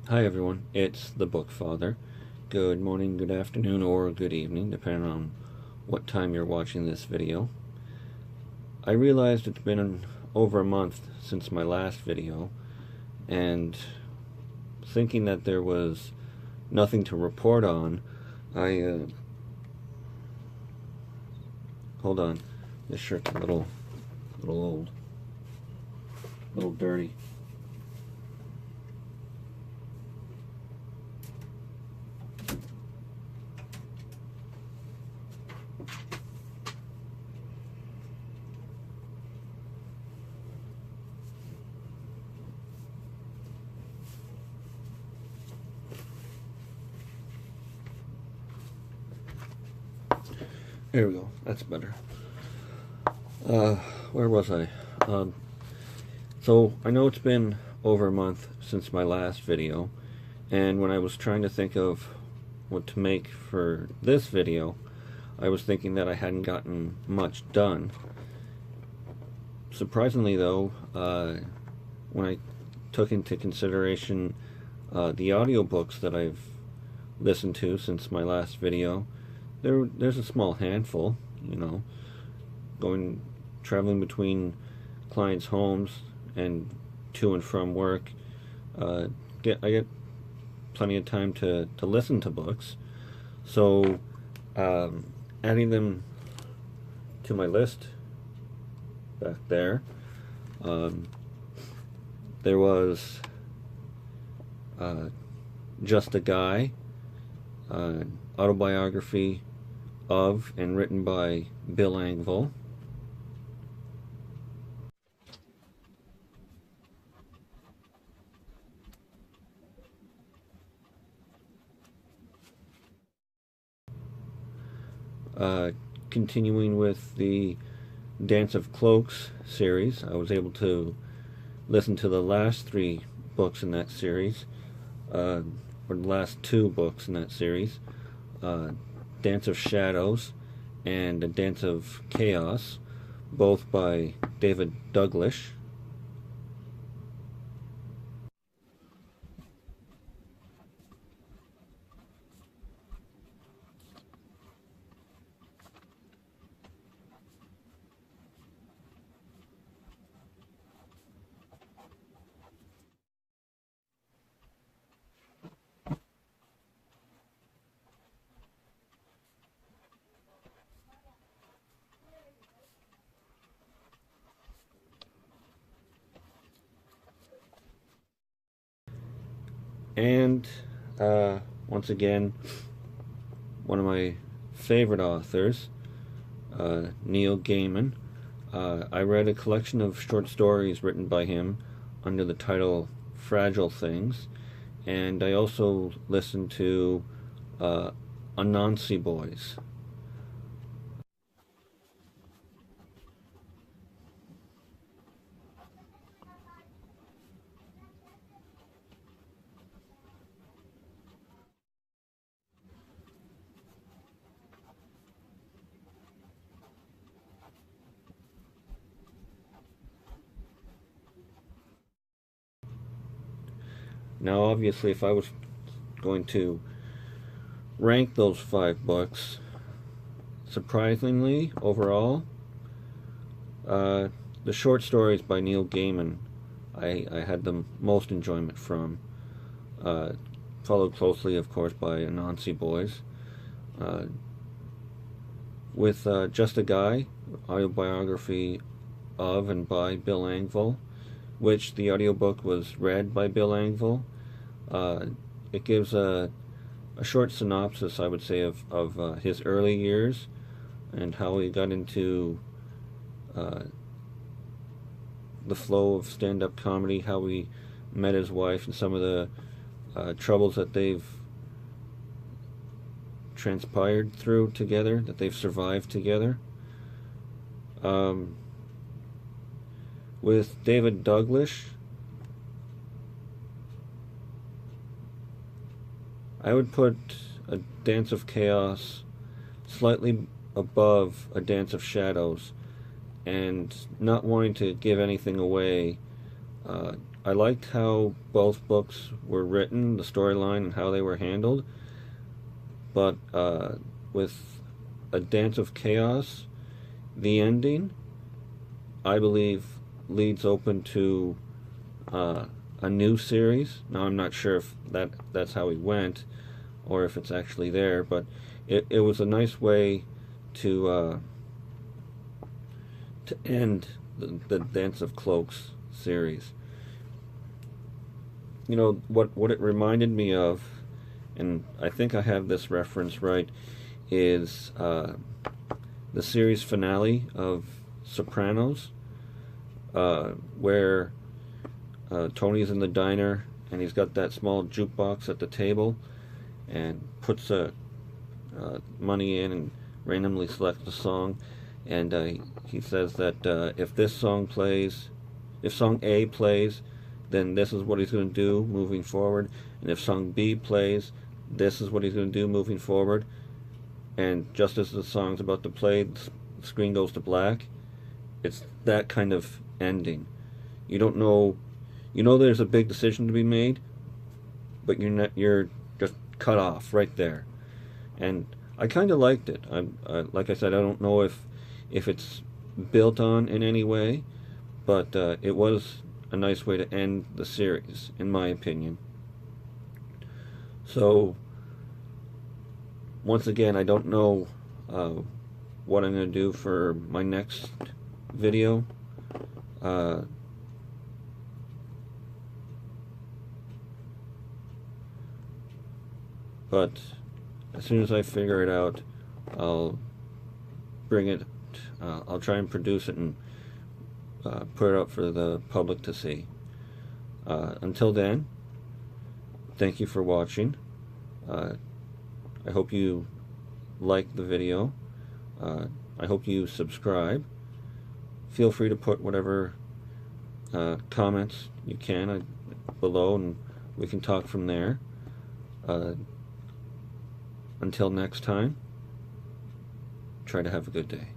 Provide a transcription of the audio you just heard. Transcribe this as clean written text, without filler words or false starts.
Hi everyone, it's the Bookfather. Good morning, good afternoon, or good evening, depending on what time you're watching this video. I realized it's been over a month since my last video, and thinking that there was nothing to report on, hold on, this shirt's a little old, a little dirty. There we go, that's better. Where was I? So I know it's been over a month since my last video, and when I was trying to think of what to make for this video, I was thinking that I hadn't gotten much done. Surprisingly though, when I took into consideration the audiobooks that I've listened to since my last video, there's a small handful, traveling between clients' homes and to and from work. I get plenty of time to listen to books, so adding them to my list back there, there was Just a Guy, autobiography of and written by Bill Engvall. Continuing with the Dance of Cloaks series, I was able to listen to the last 3 books in that series, or the last 2 books in that series, Dance of Shadows and A Dance of Chaos, both by David Douglas. And once again, one of my favorite authors, Neil Gaiman. I read a collection of short stories written by him under the title Fragile Things, and I also listened to Anansi Boys. Now, obviously, if I was going to rank those 5 books, surprisingly, overall, the short stories by Neil Gaiman, I had the most enjoyment from. Followed closely, of course, by Anansi Boys. With Just a Guy, autobiography of and by Bill Engvall, which the audiobook was read by Bill Engvall. It gives a short synopsis, I would say, of his early years and how he got into the flow of stand-up comedy, how he met his wife, and some of the troubles that they've transpired through together, that they've survived together. With David Douglas, I would put A Dance of Chaos slightly above A Dance of Shadows, and not wanting to give anything away, I liked how both books were written, the storyline and how they were handled, but with A Dance of Chaos, the ending, I believe, leads open to a new series. Now I'm not sure if that's how he went, or if it's actually there, but it was a nice way to end the Dance of Cloaks series. You know, what it reminded me of, and I think I have this reference right, is the series finale of Sopranos, where Tony's in the diner and he's got that small jukebox at the table and puts money in and randomly selects a song, and he says that if this song plays, if song A plays, then this is what he's going to do moving forward, and if song B plays, this is what he's going to do moving forward. And just as the song's about to play, the screen goes to black. It's that kind of ending. You don't know, you know there's a big decision to be made, but you're just cut off right there. And I kind of liked it. Like I said, I don't know if it's built on in any way, but it was a nice way to end the series, in my opinion. So, once again, I don't know what I'm going to do for my next video. But as soon as I figure it out, I'll bring it, I'll try and produce it and put it up for the public to see. Until then, thank you for watching. I hope you like the video. I hope you subscribe. Feel free to put whatever comments you can below, and we can talk from there. Until next time, try to have a good day.